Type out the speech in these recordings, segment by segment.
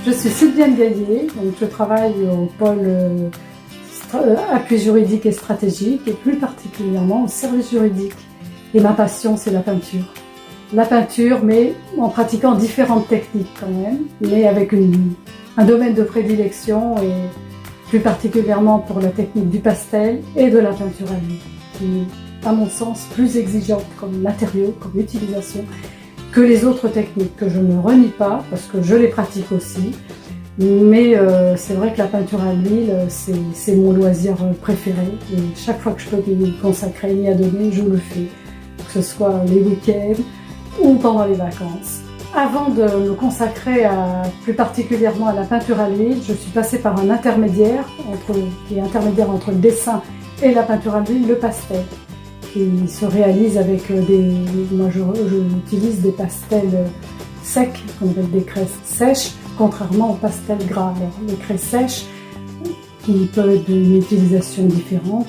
Je suis Sylviane Gaillet, donc je travaille au pôle appui juridique et stratégique et plus particulièrement au service juridique. Et ma passion, c'est la peinture. La peinture, mais en pratiquant différentes techniques quand même, mais avec un domaine de prédilection et plus particulièrement pour la technique du pastel et de la peinture à l'huile, qui est, à mon sens, plus exigeante comme matériau, comme utilisation, que les autres techniques que je ne renie pas parce que je les pratique aussi. Mais c'est vrai que la peinture à l'huile, c'est mon loisir préféré et chaque fois que je peux y consacrer, y donner, je le fais, que ce soit les week-ends ou pendant les vacances. Avant de me consacrer plus particulièrement à la peinture à l'huile, je suis passée par un intermédiaire qui est intermédiaire entre le dessin et la peinture à l'huile, le pastel, qui se réalise avec moi j'utilise des pastels secs, qu'on appelle des craies sèches, contrairement au pastel gras. Alors, les craies sèches, qui peuvent être d'une utilisation différente,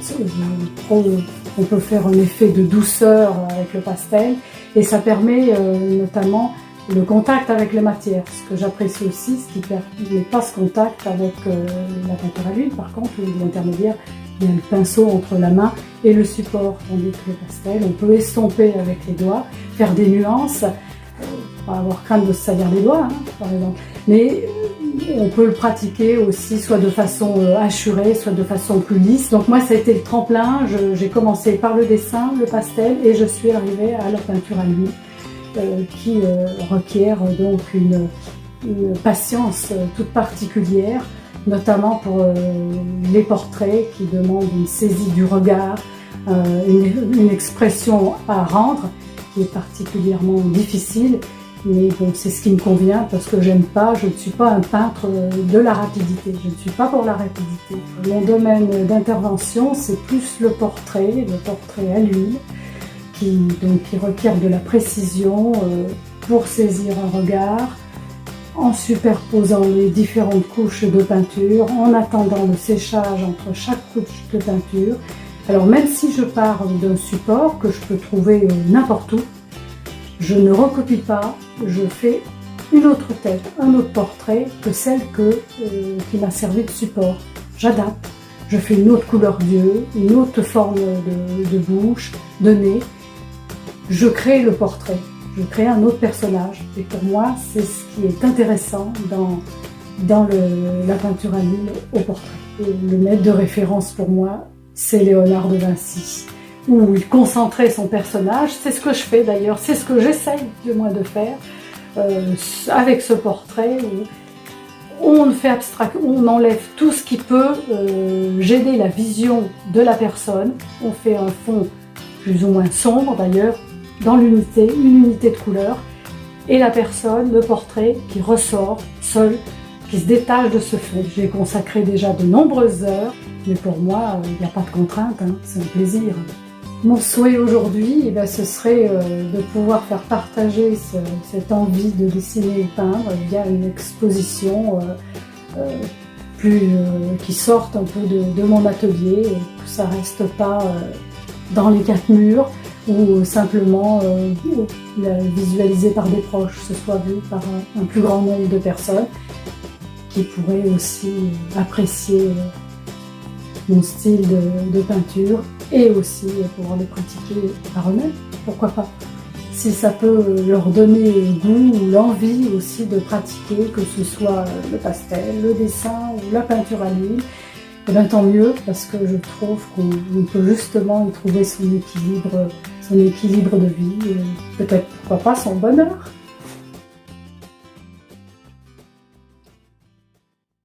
on peut faire un effet de douceur avec le pastel et ça permet notamment le contact avec les matières, ce que j'apprécie aussi, ce qui n'est pas ce contact avec la peinture à l'huile. Par contre, l'intermédiaire, il y a le pinceau entre la main et le support, tandis que le pastel, on peut estomper avec les doigts, faire des nuances, pas avoir crainte de se salir les doigts, hein, par exemple. Mais on peut le pratiquer aussi soit de façon hachurée, soit de façon plus lisse. Donc moi, ça a été le tremplin. J'ai commencé par le dessin, le pastel, et je suis arrivée à la peinture à l'huile, qui requiert donc une patience toute particulière, notamment pour les portraits qui demandent une saisie du regard, une expression à rendre qui est particulièrement difficile. Mais bon, c'est ce qui me convient parce que je ne suis pas un peintre de la rapidité, je ne suis pas pour la rapidité. Mon domaine d'intervention, c'est plus le portrait à l'huile, qui requiert de la précision pour saisir un regard, en superposant les différentes couches de peinture, en attendant le séchage entre chaque couche de peinture. Alors même si je pars d'un support que je peux trouver n'importe où, je ne recopie pas, je fais une autre tête, un autre portrait que celle qui m'a servi de support. J'adapte, je fais une autre couleur d'yeux, une autre forme de bouche, de nez. Je crée le portrait, je crée un autre personnage. Et pour moi, c'est ce qui est intéressant dans la peinture à l'huile au portrait. Et le maître de référence pour moi, c'est Léonard de Vinci, où il concentrait son personnage. C'est ce que je fais d'ailleurs, c'est ce que j'essaye du moins de faire avec ce portrait où on enlève tout ce qui peut gêner la vision de la personne. On fait un fond plus ou moins sombre d'ailleurs, dans une unité de couleur, et la personne, le portrait qui ressort seul, qui se détache de ce fond. J'ai consacré déjà de nombreuses heures, mais pour moi, il n'y a pas de contrainte, hein, c'est un plaisir. Mon souhait aujourd'hui, ce serait de pouvoir faire partager cette envie de dessiner et peindre via une exposition qui sorte un peu de mon atelier et que ça ne reste pas dans les quatre murs ou simplement visualisé par des proches, que ce soit vu par un plus grand nombre de personnes qui pourraient aussi apprécier mon style de peinture et aussi pouvoir les pratiquer par eux-mêmes, pourquoi pas. Si ça peut leur donner le goût ou l'envie aussi de pratiquer, que ce soit le pastel, le dessin ou la peinture à l'huile, et bien tant mieux, parce que je trouve qu'on peut justement y trouver son équilibre de vie, et peut-être pourquoi pas son bonheur.